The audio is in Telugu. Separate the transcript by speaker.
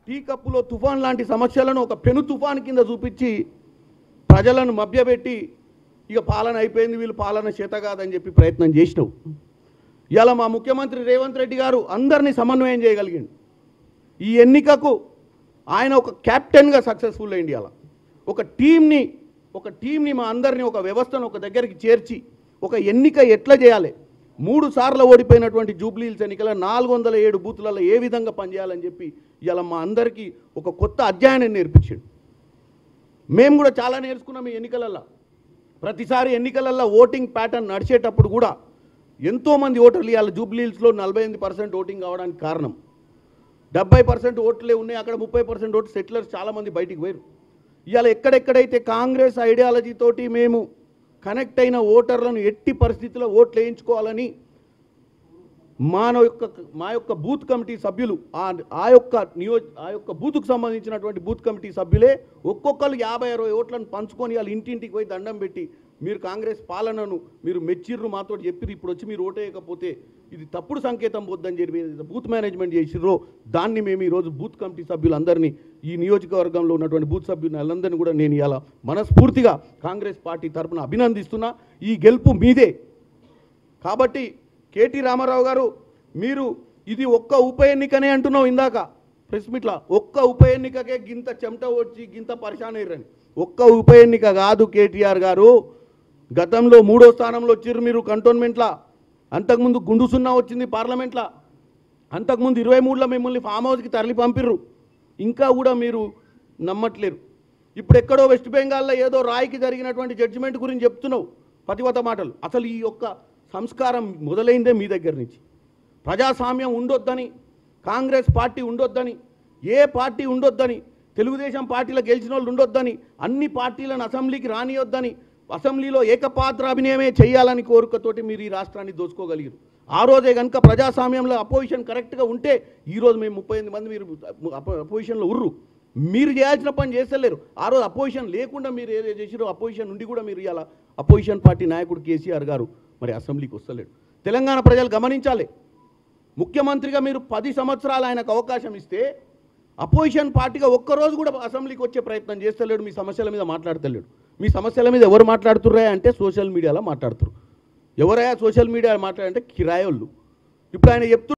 Speaker 1: టీ కప్పులో తుఫాన్ లాంటి సమస్యలను ఒక పెను తుఫాన్ కింద చూపించి ప్రజలను మభ్యపెట్టి ఇక పాలన అయిపోయింది, వీళ్ళు పాలన చేత కాదని చెప్పి ప్రయత్నం చేసినావు. ఇలా మా ముఖ్యమంత్రి రేవంత్ రెడ్డి గారు అందరినీ సమన్వయం చేయగలిగిండు. ఈ ఎన్నికకు ఆయన ఒక క్యాప్టెన్గా సక్సెస్ఫుల్ అయింది. అలా ఒక టీంని మా అందరినీ ఒక వ్యవస్థను ఒక దగ్గరికి చేర్చి ఒక ఎన్నిక ఎట్లా చేయాలి, 3 సార్లు ఓడిపోయినటువంటి జూబ్లీహిల్స్ ఎన్నికల 407 బూతులలో ఏ విధంగా పనిచేయాలని చెప్పి ఇలా మా అందరికీ ఒక కొత్త అధ్యాయాన్ని నేర్పించాడు. మేము కూడా చాలా నేర్చుకున్నాం ఈ ఎన్నికలలో. ప్రతిసారి ఎన్నికలలో ఓటింగ్ ప్యాటర్న్ నడిచేటప్పుడు కూడా ఎంతోమంది ఓటర్లు ఇవాళ జూబ్లీహిల్స్లో 48% ఓటింగ్ కావడానికి కారణం 70% ఓట్లే ఉన్నాయి. అక్కడ 30% ఓటు సెటిలర్స్ చాలామంది బయటికి పోయారు. ఇవాళ ఎక్కడెక్కడైతే కాంగ్రెస్ ఐడియాలజీతోటి మేము కనెక్ట్ అయిన ఓటర్లను ఎట్టి పరిస్థితుల్లో ఓట్లు వేయించుకోవాలని మా యొక్క బూత్ కమిటీ సభ్యులు ఆ యొక్క బూత్కు సంబంధించినటువంటి బూత్ కమిటీ సభ్యులే ఒక్కొక్కరు 50-60 ఓట్లను పంచుకొని వాళ్ళు ఇంటింటికి పోయి దండం పెట్టి మీరు కాంగ్రెస్ పాలనను మీరు మెచ్చిర్రు మాతో చెప్పిర్రు, ఇప్పుడు వచ్చి మీరు ఓటేయకపోతే ఇది తప్పుడు సంకేతం పోద్దని చెప్పి బూత్ మేనేజ్మెంట్ చేసిర్రో దాన్ని మేము ఈరోజు బూత్ కమిటీ సభ్యులందరినీ ఈ నియోజకవర్గంలో ఉన్నటువంటి బూత్ సభ్యులందరినీ కూడా నేను ఇలా మనస్ఫూర్తిగా కాంగ్రెస్ పార్టీ తరఫున అభినందిస్తున్నా. ఈ గెలుపు మీదే. కాబట్టి కేటీ రామారావు గారు, మీరు ఇది ఒక్క ఉప ఎన్నికనే అంటున్నావు ఇందాక ప్రెస్ మీట్లా, ఒక్క ఉప ఎన్నికకే గింత చెమట వచ్చి గింత పరిశాన్ అయ్యారని. ఒక్క ఉప ఎన్నిక కాదు కేటీఆర్ గారు, గతంలో 3వ స్థానంలో వచ్చిర్రు మీరు కంటోన్మెంట్లా, అంతకుముందు గుండు సున్నా వచ్చింది పార్లమెంట్లా, అంతకుముందు 23లో మిమ్మల్ని ఫామ్ హౌస్కి తరలి పంపిర్రు, ఇంకా కూడా మీరు నమ్మట్లేరు. ఇప్పుడు ఎక్కడో వెస్ట్ బెంగాల్లో ఏదో రాయికి జరిగినటువంటి జడ్జిమెంట్ గురించి చెప్తున్నావు పతివత మాటలు. అసలు ఈ యొక్క సంస్కారం మొదలైందే మీ దగ్గర నుంచి. ప్రజాస్వామ్యం ఉండొద్దని, కాంగ్రెస్ పార్టీ ఉండొద్దని, ఏ పార్టీ ఉండొద్దని, తెలుగుదేశం పార్టీలో గెలిచిన వాళ్ళు ఉండొద్దని, అన్ని పార్టీలను అసెంబ్లీకి రానియొద్దని, అసెంబ్లీలో ఏకపాత్రాభినయమే చేయాలని కోరికతోటి మీరు ఈ రాష్ట్రాన్ని దోచుకోగలిగారు. ఆ రోజే కనుక ప్రజాస్వామ్యంలో అపోజిషన్ కరెక్ట్గా ఉంటే ఈరోజు మేము 38 మంది మీరు అపోజిషన్లో ఉర్రు. మీరు చేయాల్సిన పని చేస్తలేరు. ఆ రోజు అపోజిషన్ లేకుండా మీరు ఏదో చేసిరో అపోజిషన్ నుండి కూడా మీరు ఇలా అపోజిషన్ పార్టీ నాయకుడు కేసీఆర్ గారు మరి అసెంబ్లీకి వస్తలేడు. తెలంగాణ ప్రజలు గమనించాలి. ముఖ్యమంత్రిగా మీరు 10 సంవత్సరాలు ఆయనకు అవకాశం ఇస్తే అపోజిషన్ పార్టీగా ఒక్కరోజు కూడా అసెంబ్లీకి వచ్చే ప్రయత్నం చేస్తలేడు, మీ సమస్యల మీద మాట్లాడతలేడు. మీ సమస్యల మీద ఎవరు మాట్లాడుతుర్రా అంటే సోషల్ మీడియాలో మాట్లాడుతున్నారు. ఎవరైనా సోషల్ మీడియా మాట్లాడంటే కిరాయోళ్ళు. ఇప్పుడు ఆయన చెప్తూ